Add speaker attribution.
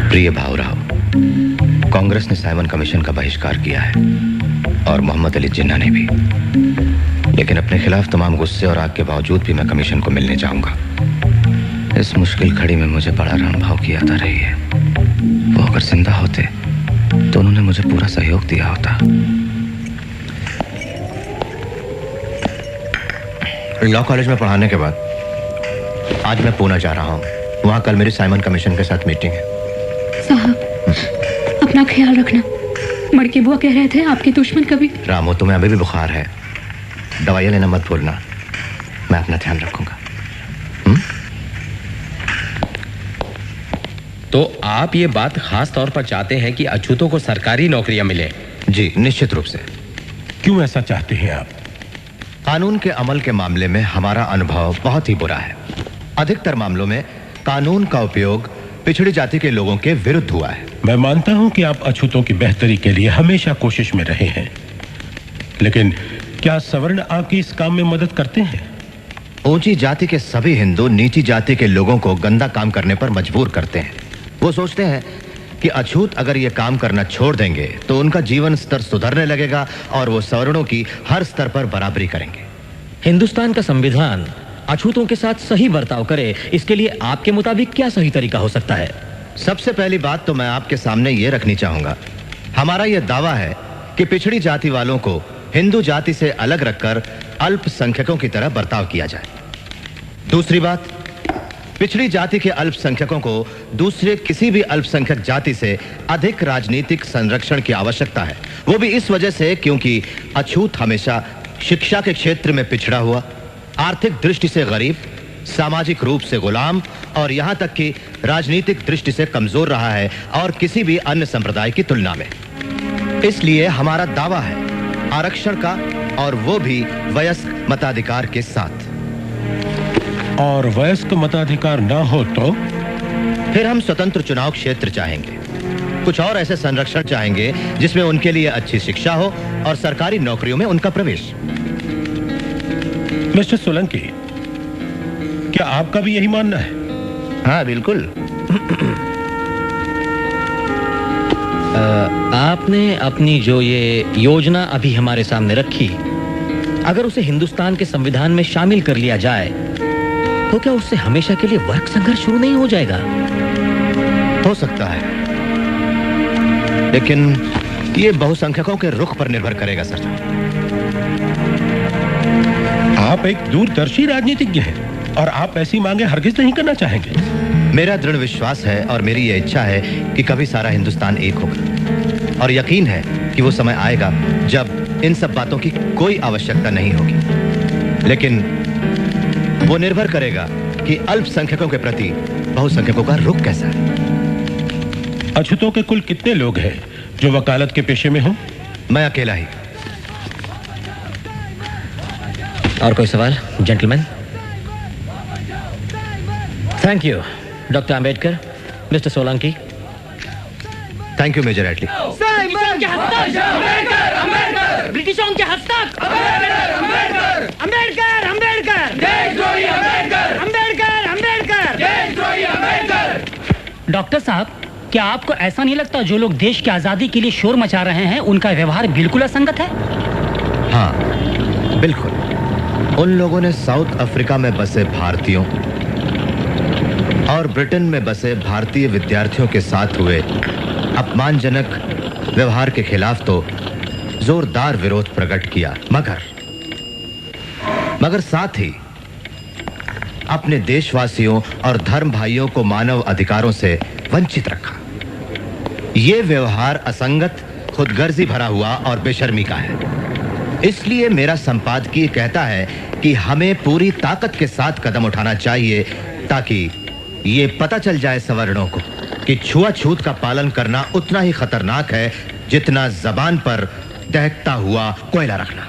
Speaker 1: प्रिय भावराव, कांग्रेस ने Simon commission का बहिष्कार किया है और मोहम्मद अली जिन्ना ने भी। लेकिन अपने खिलाफ तमाम गुस्से और आग के बावजूद भी मैं कमीशन को मिलने जाऊंगा। इस मुश्किल घड़ी में मुझे बड़ा रणभाव की याद आ रही है। वो अगर जिंदा होते तो उन्होंने मुझे पूरा सहयोग दिया होता। लॉ कॉलेज में पढ़ाने के बाद आज मैं पूना जा रहा हूँ। वहाँ कल मेरी साइमन कमीशन के साथ मीटिंग है।
Speaker 2: साहब, अपना ख्याल रखना। मड़की बुआ कह रहे थे आपके दुश्मन कभी।
Speaker 1: रामू, तुम्हें अभी भी बुखार है, दवाइयाँ लेना मत भूलना। मैं अपना ध्यान रखूंगा।
Speaker 3: तो आप ये बात खास तौर पर चाहते हैं कि अछूतों को सरकारी नौकरियां मिले?
Speaker 1: जी, निश्चित रूप से।
Speaker 4: क्यों ऐसा चाहते हैं आप?
Speaker 1: कानून के अमल के मामले में हमारा अनुभव बहुत ही बुरा है। अधिकतर मामलों में कानून का उपयोग पिछड़ी जाति के लोगों के विरुद्ध हुआ है।
Speaker 4: मैं मानता हूं कि आप अछूतों की बेहतरी के लिए हमेशा कोशिश में रहे हैं, लेकिन क्या सवर्ण आपकी इस काम में मदद करते हैं?
Speaker 1: ऊंची जाति के सभी हिंदू नीची जाति के लोगों को गंदा काम करने पर मजबूर करते हैं। वो सोचते हैं कि अछूत अगर ये काम करना छोड़ देंगे तो उनका जीवन स्तर सुधरने लगेगा और वो सवर्णों की हर स्तर पर बराबरी करेंगे।
Speaker 5: हिंदुस्तान का संविधान अछूतों के साथ सही बर्ताव करे, इसके लिए आपके मुताबिक क्या सही तरीका हो सकता है?
Speaker 1: सबसे पहली बात तो मैं आपके सामने ये रखनी चाहूंगा, हमारा ये दावा है कि पिछड़ी जाति वालों को हिंदू जाति से अलग रखकर अल्पसंख्यकों की तरह बर्ताव किया जाए। दूसरी बात, पिछड़ी जाति के अल्पसंख्यकों को दूसरे किसी भी अल्पसंख्यक जाति से अधिक राजनीतिक संरक्षण की आवश्यकता है। वो भी इस वजह से क्योंकि अछूत हमेशा शिक्षा के क्षेत्र में पिछड़ा हुआ, आर्थिक दृष्टि से गरीब, सामाजिक रूप से गुलाम और यहां तक कि राजनीतिक दृष्टि से कमजोर रहा है और किसी भी अन्य संप्रदाय की तुलना में। इसलिए हमारा दावा है आरक्षण का, और वो भी वयस्क मताधिकार के साथ।
Speaker 4: और वयस्क मताधिकार ना हो तो?
Speaker 1: फिर हम स्वतंत्र चुनाव क्षेत्र चाहेंगे, कुछ और ऐसे संरक्षण चाहेंगे जिसमें उनके लिए अच्छी शिक्षा हो और सरकारी नौकरियों में उनका प्रवेश।
Speaker 4: मिस्टर सोलंकी, क्या आपका भी यही मानना है?
Speaker 1: हाँ, बिल्कुल।
Speaker 5: आपने अपनी जो ये योजना अभी हमारे सामने रखी, अगर उसे हिंदुस्तान के संविधान में शामिल कर लिया जाए तो क्या उससे हमेशा के लिए वर्ग संघर्ष शुरू नहीं हो जाएगा?
Speaker 1: हो सकता है, लेकिन ये बहुसंख्यकों के रुख पर निर्भर करेगा सर।
Speaker 4: आप एक दूरदर्शी राजनीतिज्ञ हैं और आप ऐसी मांगे हरगिज नहीं करना चाहेंगे।
Speaker 1: मेरा दृढ़ विश्वास है और मेरी यह इच्छा है कि कभी सारा हिंदुस्तान एक होगा, और यकीन है कि वो समय आएगा जब इन सब बातों की कोई आवश्यकता नहीं होगी। लेकिन वो निर्भर करेगा कि अल्पसंख्यकों के प्रति बहुसंख्यकों का रुख कैसा है।
Speaker 4: अछूतों के कुल कितने लोग हैं जो वकालत के पेशे में हो?
Speaker 1: मैं अकेला ही।
Speaker 5: और कोई सवाल gentleman? Thank you doctor Ambedkar. Mister Solanki.
Speaker 1: Thank you major Attlee.
Speaker 2: ब्रिटिशों के हस्तक अंबेडकर अंबेडकर अंबेडकर। डॉक्टर साहब, क्या आपको ऐसा नहीं लगता जो लोग देश की आजादी के लिए शोर मचा रहे हैं उनका व्यवहार बिल्कुल असंगत है?
Speaker 1: हाँ, बिल्कुल। उन लोगों ने साउथ अफ्रीका में बसे भारतीयों और ब्रिटेन में बसे भारतीय विद्यार्थियों के साथ हुए अपमानजनक व्यवहार के खिलाफ तो जोरदार विरोध प्रकट किया, मगर साथ ही अपने देशवासियों और धर्म भाइयों को मानव अधिकारों से वंचित रखा। यह व्यवहार असंगत, खुदगर्जी भरा हुआ और बेशर्मी का है। इसलिए मेरा संपादकीय कहता है कि हमें पूरी ताकत के साथ कदम उठाना चाहिए ताकि ये पता चल जाए सवर्णों को कि छुआछूत का पालन करना उतना ही खतरनाक है जितना जबान पर दहकता हुआ कोयला रखना।